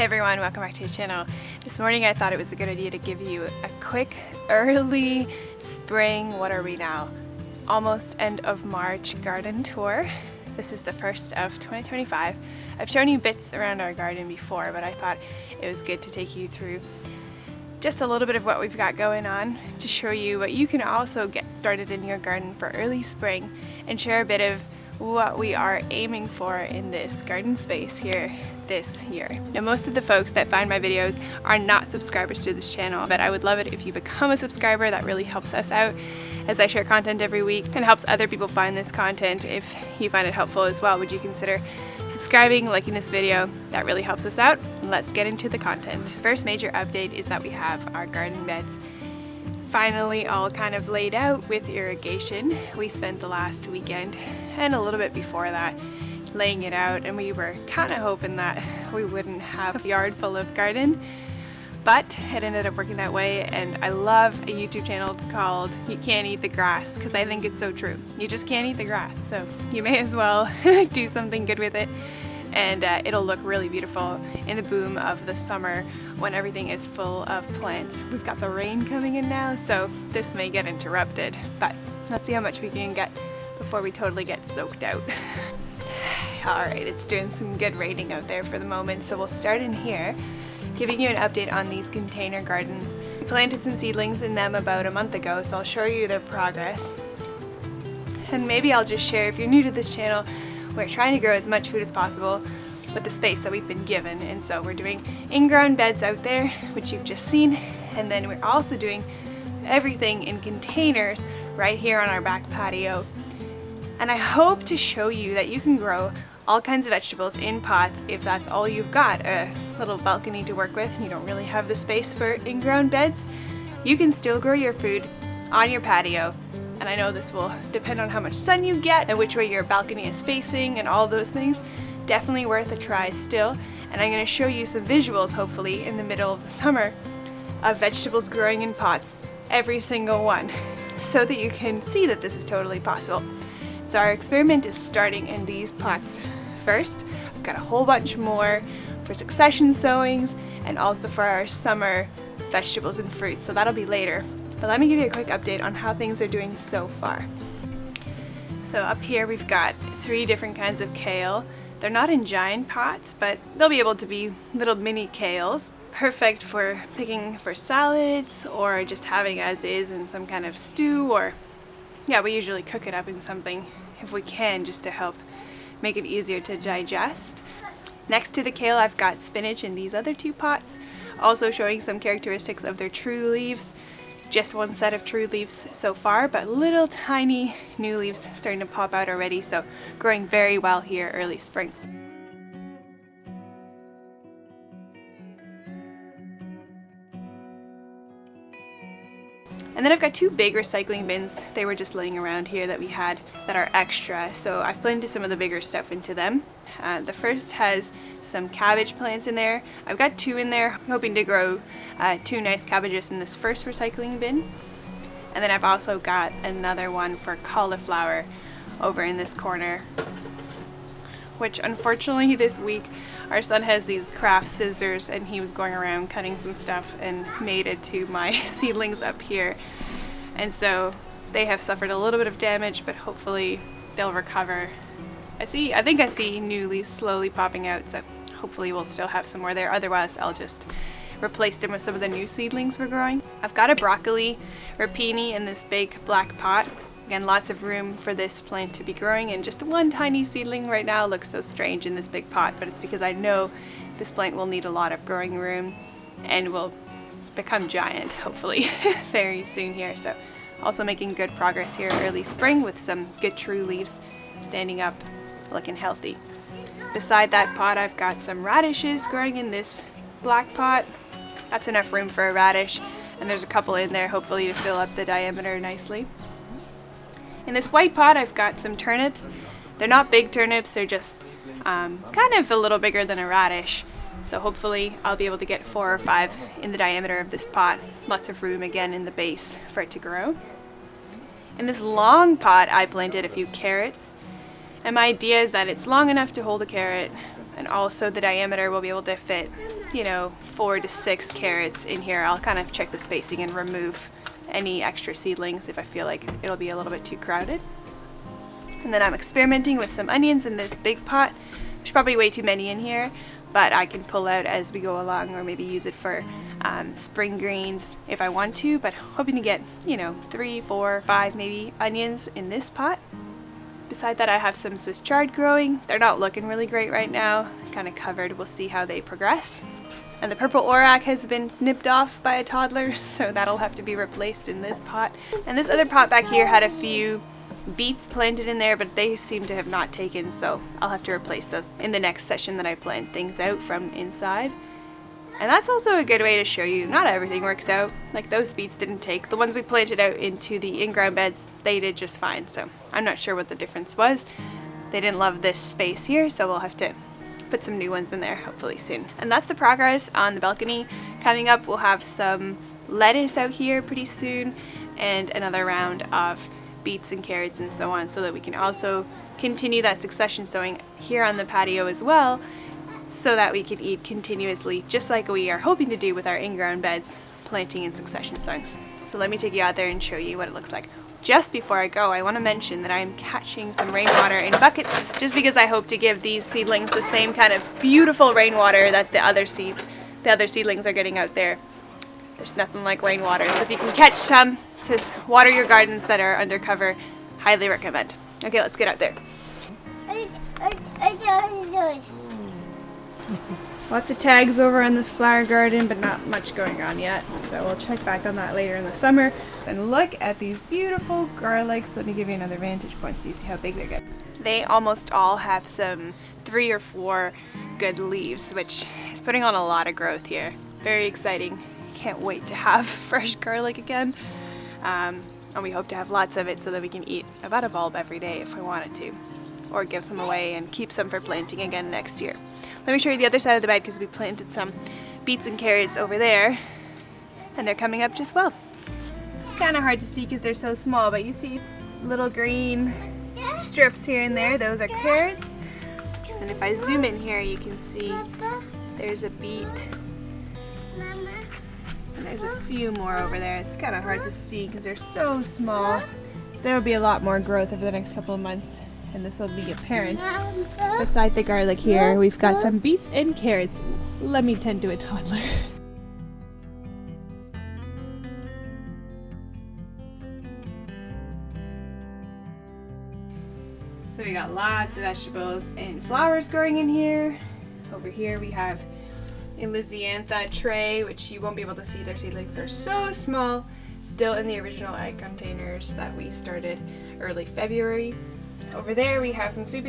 Hey everyone, welcome back to the channel. This morning I thought it was a good idea to give you a quick early spring, what are we now? Almost end of March garden tour. This is the first of 2025. I've shown you bits around our garden before, but I thought it was good to take you through just a little bit of what we've got going on to show you what you can also get started in your garden for early spring and share a bit of what we are aiming for in this garden space here this year. Now, most of the folks that find my videos are not subscribers to this channel, but I would love it if you become a subscriber. That really helps us out as I share content every week and helps other people find this content. If you find it helpful as well, would you consider subscribing, liking this video? That really helps us out. Let's get into the content. First major update is that we have our garden beds finally all kind of laid out with irrigation. We spent the last weekend and a little bit before that laying it out, and we were kind of hoping that we wouldn't have a yard full of garden, but it ended up working that way. And I love a YouTube channel called You Can't Eat the Grass because I think it's so true. You just can't eat the grass, so you may as well do something good with it, and it'll look really beautiful in the boom of the summer when everything is full of plants. We've got the rain coming in now, so this may get interrupted, but let's see how much we can get before we totally get soaked out. Alright, it's doing some good raining out there for the moment, so we'll start in here, giving you an update on these container gardens. We planted some seedlings in them about a month ago, so I'll show you their progress. And maybe I'll just share, if you're new to this channel, we're trying to grow as much food as possible with the space that we've been given, and so we're doing in-ground beds out there, which you've just seen, and then we're also doing everything in containers right here on our back patio. And I hope to show you that you can grow all kinds of vegetables in pots if that's all you've got, a little balcony to work with and you don't really have the space for in-ground beds. You can still grow your food on your patio. And I know this will depend on how much sun you get and which way your balcony is facing and all those things. Definitely worth a try still. And I'm going to show you some visuals, hopefully, in the middle of the summer of vegetables growing in pots, every single one, so that you can see that this is totally possible. So our experiment is starting in these pots first. I've got a whole bunch more for succession sowings and also for our summer vegetables and fruits, so that'll be later. But let me give you a quick update on how things are doing so far. So up here we've got 3 different kinds of kale. They're not in giant pots, but they'll be able to be little mini kales. Perfect for picking for salads or just having as is in some kind of stew, or yeah, we usually cook it up in something if we can, just to help make it easier to digest. Next to the kale I've got spinach in these other 2 pots, also showing some characteristics of their true leaves. Just one set of true leaves so far, but little tiny new leaves starting to pop out already, so growing very well here early spring. And then I've got 2 big recycling bins. They were just laying around here that we had that are extra, so I've planted some of the bigger stuff into them. The first has some cabbage plants in there. I've got 2 in there, hoping to grow 2 nice cabbages in this first recycling bin. And then I've also got another one for cauliflower over in this corner, which unfortunately this week our son has these craft scissors and he was going around cutting some stuff and made it to my seedlings up here. And so they have suffered a little bit of damage, but hopefully they'll recover. I think I see new leaves slowly popping out, so hopefully we'll still have some more there. Otherwise I'll just replace them with some of the new seedlings we're growing. I've got a broccoli rapini in this big black pot. Again, lots of room for this plant to be growing, and just one tiny seedling right now looks so strange in this big pot, but it's because I know this plant will need a lot of growing room and will become giant, hopefully, very soon here. So also making good progress here early spring with some good true leaves standing up, looking healthy. Beside that pot I've got some radishes growing in this black pot. That's enough room for a radish, and there's a couple in there hopefully to fill up the diameter nicely. In this white pot I've got some turnips. They're not big turnips, they're just kind of a little bigger than a radish. So hopefully I'll be able to get 4 or 5 in the diameter of this pot. Lots of room again in the base for it to grow. In this long pot I planted a few carrots. And my idea is that it's long enough to hold a carrot And also the diameter will be able to fit, you know, 4 to 6 carrots in here. I'll kind of check the spacing and remove any extra seedlings if I feel like it'll be a little bit too crowded. And then I'm experimenting with some onions in this big pot. There's probably way too many in here, but I can pull out as we go along, or maybe use it for spring greens if I want to, but hoping to get, you know, 3, 4, 5 maybe onions in this pot. Beside that, I have some Swiss chard growing. They're not looking really great right now, kind of covered. We'll see how they progress. And the purple orac has been snipped off by a toddler, so that'll have to be replaced in this pot. And this other pot back here had a few beets planted in there, but they seem to have not taken, so I'll have to replace those in the next session that I plant things out from inside. And that's also a good way to show you not everything works out. Like those beets didn't take. The ones we planted out into the in-ground beds, they did just fine, so I'm not sure what the difference was. They didn't love this space here, so we'll have to put some new ones in there hopefully soon. And that's the progress on the balcony. Coming up, we'll have some lettuce out here pretty soon, and another round of beets and carrots and so on, so that we can also continue that succession sowing here on the patio as well, so that we can eat continuously, just like we are hoping to do with our in-ground beds, planting in succession sowings. So let me take you out there and show you what it looks like. Just before I go, I want to mention that I'm catching some rainwater in buckets, just because I hope to give these seedlings the same kind of beautiful rainwater that the other seedlings are getting out there. There's nothing like rainwater, so if you can catch some to water your gardens that are undercover, highly recommend. Okay, let's get out there. Lots of tags over on this flower garden, but not much going on yet, so we'll check back on that later in the summer. And look at these beautiful garlics. Let me give you another vantage point so you see how big they get. They almost all have some 3 or 4 good leaves, which is putting on a lot of growth here. Very exciting. Can't wait to have fresh garlic again. And we hope to have lots of it so that we can eat about a bulb every day if we wanted to, or give some away and keep some for planting again next year. Let me show you the other side of the bed, because we planted some beets and carrots over there, and they're coming up just well. It's kind of hard to see because they're so small, but you see little green strips here and there. Those are carrots. And if I zoom in here, you can see there's a beet. And there's a few more over there. It's kind of hard to see because they're so small. There will be a lot more growth over the next couple of months, and this will be apparent. Beside the garlic here, we've got some beets and carrots. Let me tend to a toddler. So we got lots of vegetables and flowers growing in here. Over here we have a lisiantha tray, which you won't be able to see. Their seedlings are so small, still in the original egg containers that we started early February. Over there we have some sweet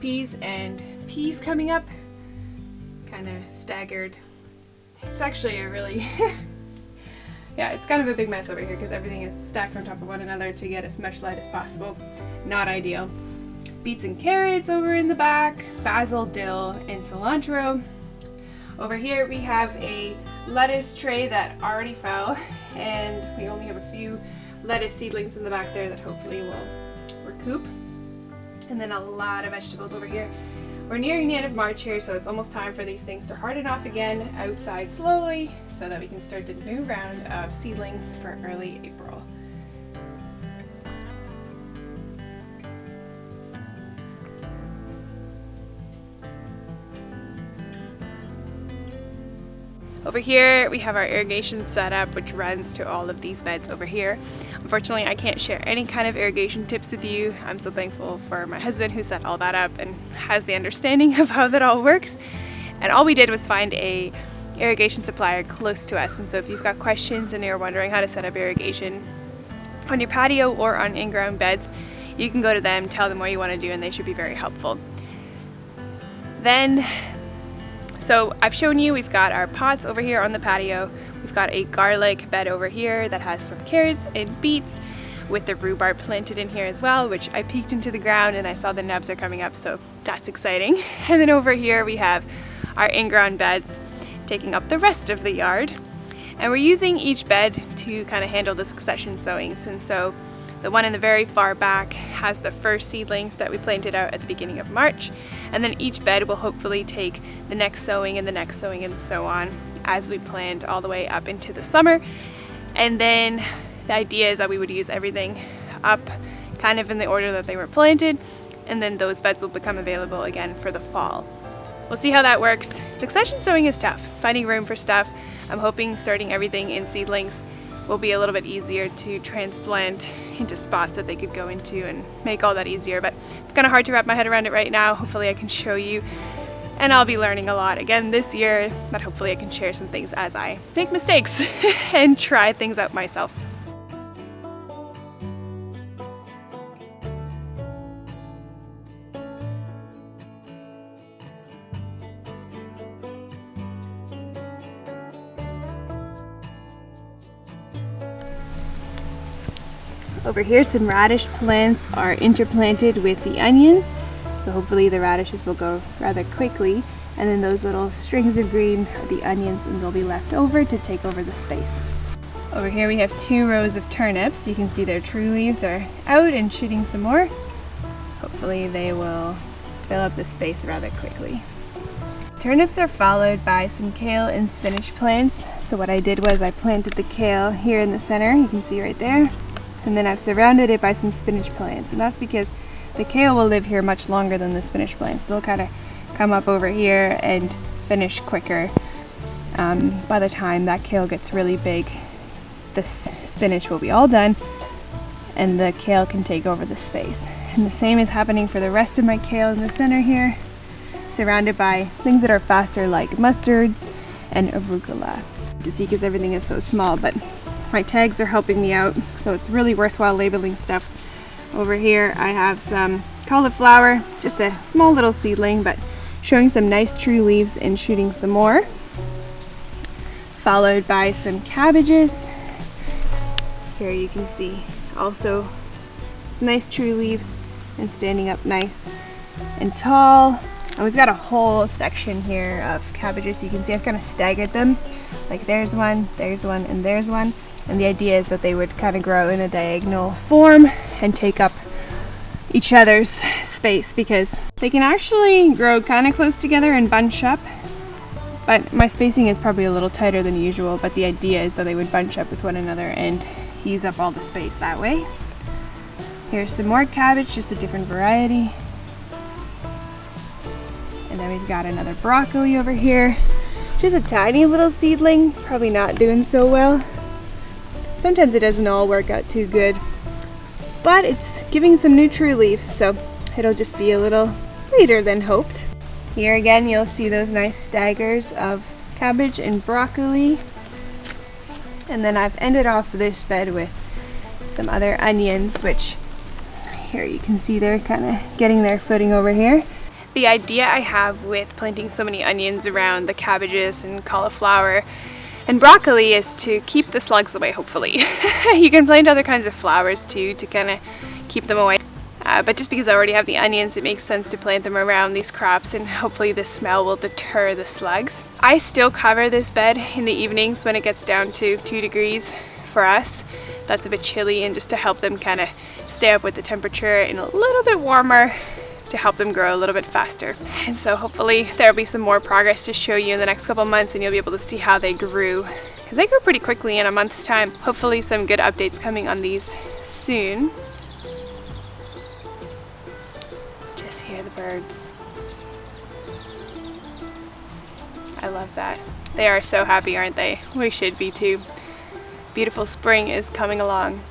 peas and peas coming up, kind of staggered. It's actually a really yeah, it's kind of a big mess over here because everything is stacked on top of one another to get as much light as possible. Not ideal. Beets and carrots over in the back, basil, dill, and cilantro. Over here we have a lettuce tray that already fell, and we only have a few lettuce seedlings in the back there that hopefully will recoup. And then a lot of vegetables over here. We're nearing the end of March here, so it's almost time for these things to harden off again outside slowly so that we can start the new round of seedlings for early April. Over here we have our irrigation setup, which runs to all of these beds over here. Unfortunately, I can't share any kind of irrigation tips with you. I'm so thankful for my husband who set all that up and has the understanding of how that all works. And all we did was find a irrigation supplier close to us. And so if you've got questions and you're wondering how to set up irrigation on your patio or on in-ground beds, you can go to them, tell them what you want to do, and they should be very helpful. So I've shown you, we've got our pots over here on the patio. We've got a garlic bed over here that has some carrots and beets with the rhubarb planted in here as well, which I peeked into the ground and I saw the nubs are coming up, so that's exciting. And then over here we have our in-ground beds taking up the rest of the yard. And we're using each bed to kind of handle the succession sowings. And so The one in the very far back has the first seedlings that we planted out at the beginning of March, and then each bed will hopefully take the next sowing and the next sowing and so on as we plant all the way up into the summer. And then the idea is that we would use everything up kind of in the order that they were planted, and then those beds will become available again for the fall. We'll see how that works. Succession sowing is tough, finding room for stuff. I'm hoping starting everything in seedlings will be a little bit easier to transplant into spots that they could go into and make all that easier, but it's kind of hard to wrap my head around it right now. Hopefully I can show you, and I'll be learning a lot again this year, but hopefully I can share some things as I make mistakes and try things out myself. Over here, some radish plants are interplanted with the onions, so hopefully the radishes will go rather quickly, and then those little strings of green are the onions, and they'll be left over to take over the space. Over here we have 2 rows of turnips. You can see their true leaves are out and shooting some more. Hopefully they will fill up the space rather quickly. Turnips are followed by some kale and spinach plants. So what I did was I planted the kale here in the center, you can see right there. And then I've surrounded it by some spinach plants, and that's because the kale will live here much longer than the spinach plants. They'll kind of come up over here and finish quicker. By the time that kale gets really big, the spinach will be all done and the kale can take over the space. And the same is happening for the rest of my kale in the center here, surrounded by things that are faster like mustards and arugula. To see because everything is so small, but my tags are helping me out, so it's really worthwhile labeling stuff. Over here I have some cauliflower, just a small little seedling, but showing some nice true leaves and shooting some more. Followed by some cabbages. Here you can see also nice true leaves and standing up nice and tall. And we've got a whole section here of cabbages. You can see I've kind of staggered them. Like there's one, and there's one. And the idea is that they would kind of grow in a diagonal form and take up each other's space, because they can actually grow kind of close together and bunch up. But my spacing is probably a little tighter than usual, but the idea is that they would bunch up with one another and use up all the space that way. Here's some more cabbage, just a different variety. And then we've got another broccoli over here. Just a tiny little seedling, probably not doing so well. Sometimes it doesn't all work out too good, but it's giving some new true leaves, so it'll just be a little later than hoped. Here again you'll see those nice staggers of cabbage and broccoli. And then I've ended off this bed with some other onions, which here you can see they're kind of getting their footing over here. The idea I have with planting so many onions around the cabbages and cauliflower and broccoli is to keep the slugs away, hopefully. You can plant other kinds of flowers too to kind of keep them away. But just because I already have the onions, it makes sense to plant them around these crops, and hopefully the smell will deter the slugs. I still cover this bed in the evenings when it gets down to 2 degrees for us. That's a bit chilly, and just to help them kind of stay up with the temperature and a little bit warmer to help them grow a little bit faster. And so hopefully there'll be some more progress to show you in the next couple months, and you'll be able to see how they grew, because they grew pretty quickly in a month's time. Hopefully some good updates coming on these soon. Just hear the birds. I love that. They are so happy, aren't they? We should be too. Beautiful spring is coming along.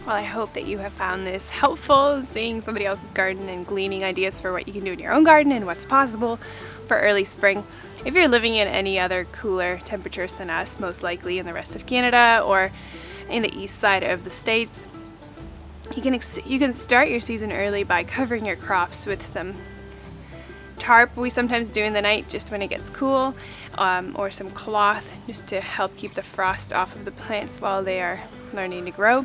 Well, I hope that you have found this helpful, seeing somebody else's garden and gleaning ideas for what you can do in your own garden and what's possible for early spring. If you're living in any other cooler temperatures than us, most likely in the rest of Canada or in the east side of the States, you can start your season early by covering your crops with some tarp we sometimes do in the night just when it gets cool, or some cloth just to help keep the frost off of the plants while they are learning to grow.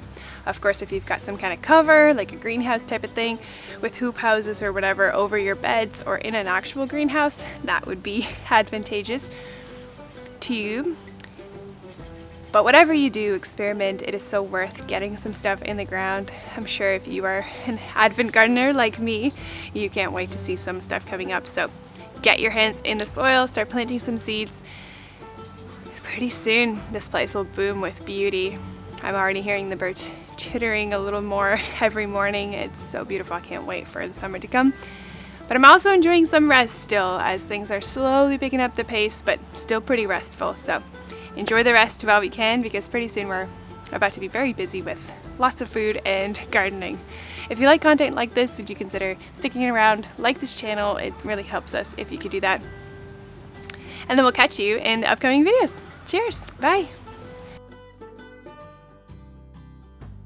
Of course, if you've got some kind of cover, like a greenhouse type of thing, with hoop houses or whatever over your beds or in an actual greenhouse, that would be advantageous to you. But whatever you do, experiment. It is so worth getting some stuff in the ground. I'm sure if you are an advent gardener like me, you can't wait to see some stuff coming up. So get your hands in the soil, start planting some seeds. Pretty soon this place will boom with beauty. I'm already hearing the birds chittering a little more every morning. It's so beautiful. I can't wait for the summer to come. But I'm also enjoying some rest still, as things are slowly picking up the pace, but still pretty restful. So enjoy the rest while we can, because pretty soon we're about to be very busy with lots of food and gardening. If you like content like this, would you consider sticking around, like this channel? It really helps us if you could do that. And then we'll catch you in the upcoming videos. Cheers! Bye!